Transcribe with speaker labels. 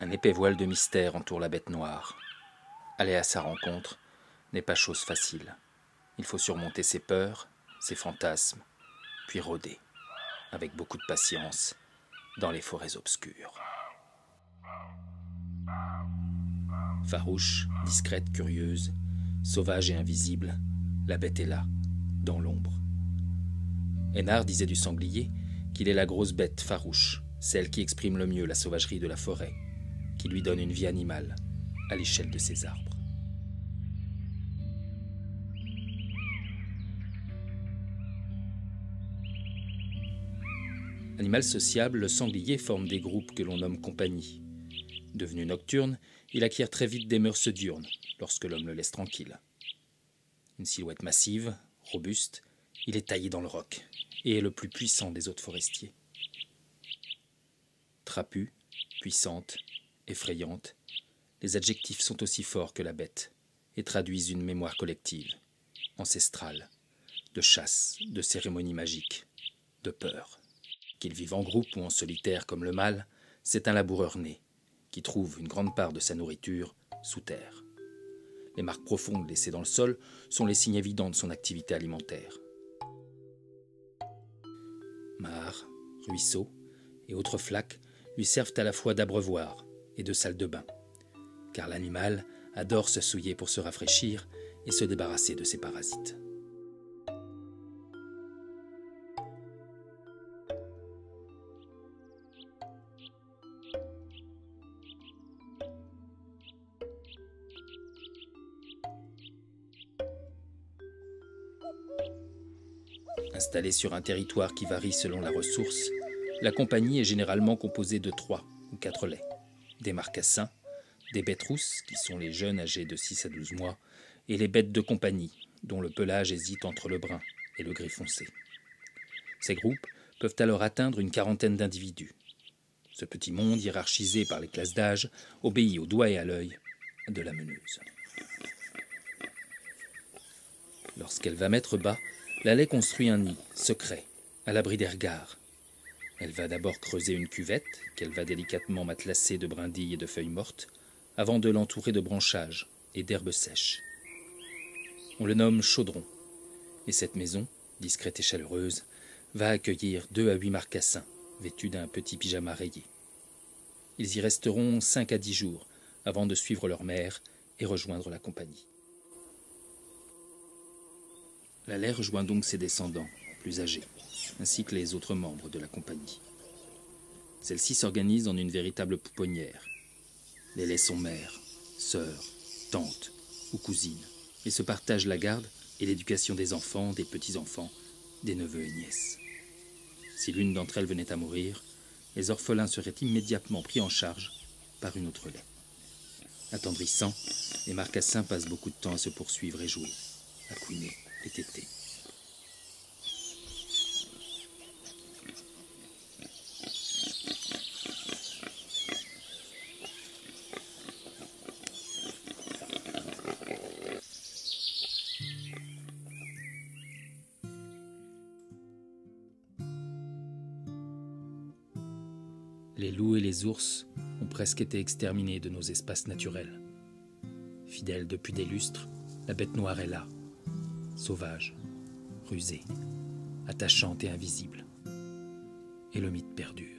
Speaker 1: Un épais voile de mystère entoure la bête noire. Aller à sa rencontre n'est pas chose facile. Il faut surmonter ses peurs, ses fantasmes, puis rôder, avec beaucoup de patience, dans les forêts obscures. Farouche, discrète, curieuse, sauvage et invisible, la bête est là, dans l'ombre. Hénard disait du sanglier qu'il est la grosse bête farouche, celle qui exprime le mieux la sauvagerie de la forêt, qui lui donne une vie animale à l'échelle de ses arbres. Animal sociable, le sanglier forme des groupes que l'on nomme compagnies. Devenu nocturne, il acquiert très vite des mœurs diurnes, lorsque l'homme le laisse tranquille. Une silhouette massive, robuste, il est taillé dans le roc, et est le plus puissant des autres forestiers. Trapu, puissante, effrayante, les adjectifs sont aussi forts que la bête, et traduisent une mémoire collective, ancestrale, de chasse, de cérémonies magiques, de peur. Qu'il vive en groupe ou en solitaire comme le mâle, c'est un laboureur né, qui trouve une grande part de sa nourriture sous terre. Les marques profondes laissées dans le sol sont les signes évidents de son activité alimentaire. Mares, ruisseaux et autres flaques lui servent à la fois d'abreuvoir et de salle de bain, car l'animal adore se souiller pour se rafraîchir et se débarrasser de ses parasites. Installée sur un territoire qui varie selon la ressource, la compagnie est généralement composée de 3 ou 4 laits, des marcassins, des bêtes rousses, qui sont les jeunes âgés de 6 à 12 mois, et les bêtes de compagnie, dont le pelage hésite entre le brun et le gris foncé. Ces groupes peuvent alors atteindre une quarantaine d'individus. Ce petit monde, hiérarchisé par les classes d'âge, obéit au doigt et à l'œil de la meneuse. Lorsqu'elle va mettre bas, la laie construit un nid, secret, à l'abri des regards. Elle va d'abord creuser une cuvette, qu'elle va délicatement matelasser de brindilles et de feuilles mortes, avant de l'entourer de branchages et d'herbes sèches. On le nomme chaudron, et cette maison, discrète et chaleureuse, va accueillir 2 à 8 marcassins, vêtus d'un petit pyjama rayé. Ils y resteront 5 à 10 jours, avant de suivre leur mère et rejoindre la compagnie. La laie rejoint donc ses descendants, plus âgés, ainsi que les autres membres de la compagnie. Celle-ci s'organise en une véritable pouponnière. Les laits sont mères, sœurs, tantes ou cousines, et se partagent la garde et l'éducation des enfants, des petits-enfants, des neveux et nièces. Si l'une d'entre elles venait à mourir, les orphelins seraient immédiatement pris en charge par une autre laie. Attendrissants, les marcassins passent beaucoup de temps à se poursuivre et jouer, à couiner et téter. Les loups et les ours ont presque été exterminés de nos espaces naturels. Fidèle depuis des lustres, la bête noire est là, sauvage, rusée, attachante et invisible. Et le mythe perdure.